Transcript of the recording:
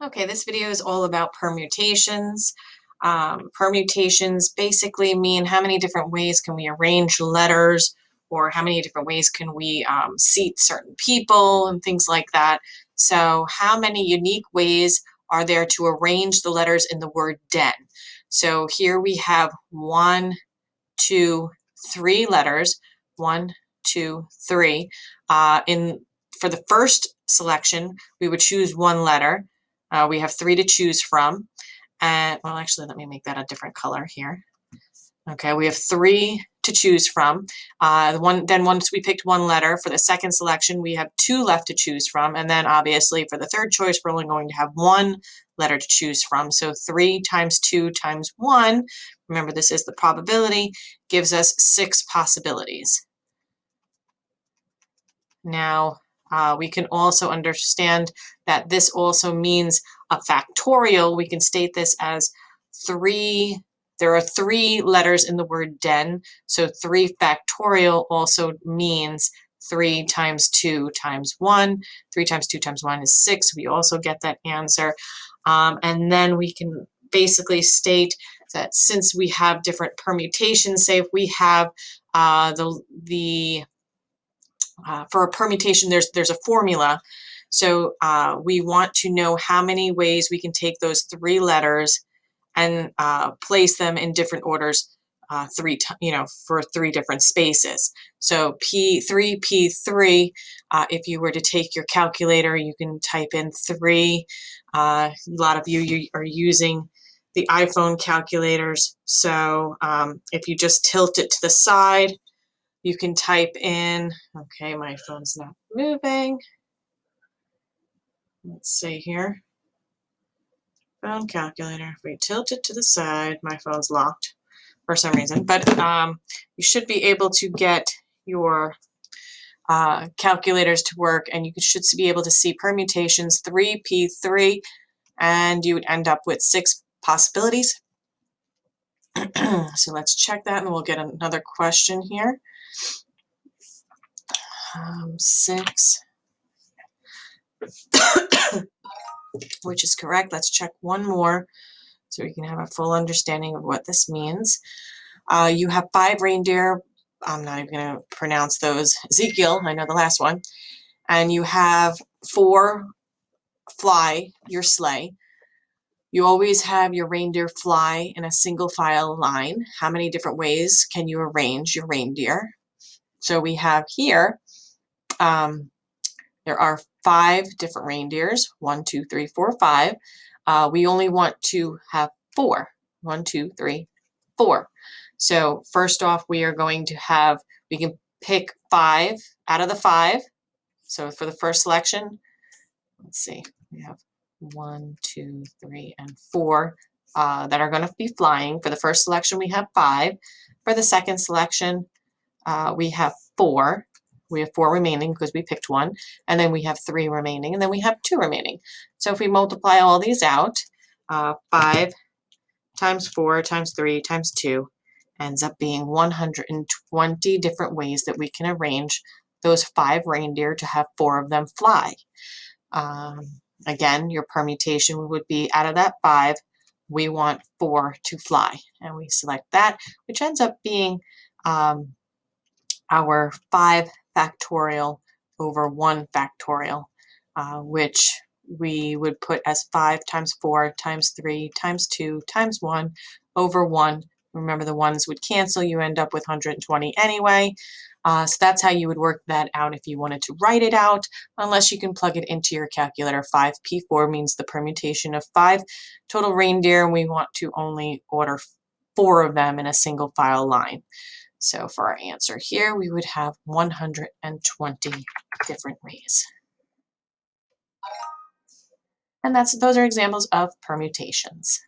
Okay, this video is all about permutations. Permutations basically mean how many different ways can we arrange letters, or how many different ways can we seat certain people and things like that. So how many unique ways are there to arrange the letters in the word den? So here we have 1, 2, 3 letters, 1, 2, 3. For the first selection, we would choose one letter. We have 3 to choose from. And well, actually, let me make that a different color here. Okay, we have 3 to choose from. Then once we picked one letter, for the second selection, we have 2 left to choose from. And then obviously for the third choice, we're only going to have 1 letter to choose from. So 3 times 2 times 1, remember this is the probability, gives us 6 possibilities. Now, we can also understand that this also means a factorial. We can state this as 3. There are 3 letters in the word den, so 3 factorial also means 3 times 2 times 1. 3 times 2 times 1 is 6. We also get that answer. And then we can basically state that since we have different permutations, say if we have for a permutation, there's a formula. So we want to know how many ways we can take those 3 letters and place them in different orders for 3 different spaces. So P3, P3, if you were to take your calculator, you can type in 3. A lot of you are using the iPhone calculators. So if you just tilt it to the side, you can type in, okay, my phone's not moving. Let's see here. Phone calculator. If we tilt it to the side, my phone's locked for some reason. But you should be able to get your calculators to work, and you should be able to see permutations 3p3, and you would end up with 6 possibilities. So let's check that, and we'll get another question here. 6, which is correct. Let's check one more so we can have a full understanding of what this means. You have 5 reindeer. I'm not even going to pronounce those. Ezekiel, I know the last one. And you have 4 fly your sleigh. You always have your reindeer fly in a single file line. How many different ways can you arrange your reindeer? So we have here, there are 5 different reindeers, 1, 2, 3, 4, 5. We only want to have 4. 1, 2, 3, 4. So first off, we are going to have, we can pick 5 out of the 5. So for the first selection, let's see, we have 1, 2, 3, and 4 that are going to be flying. For the first selection, we have 5. For the second selection, we have 4. We have 4 remaining because we picked 1, and then we have 3 remaining, and then we have 2 remaining. So if we multiply all these out, 5 times 4 times 3 times 2 ends up being 120 different ways that we can arrange those 5 reindeer to have 4 of them fly. Again, your permutation would be out of that 5, we want 4 to fly, and we select that, which ends up being our 5 factorial over 1 factorial, which we would put as 5 times 4 times 3 times 2 times 1 over 1. Remember, the ones would cancel. You end up with 120 anyway. So that's how you would work that out if you wanted to write it out, unless you can plug it into your calculator. 5p4 means the permutation of 5 total reindeer, and we want to only order 4 of them in a single file line. So for our answer here, we would have 120 different ways. And those are examples of permutations.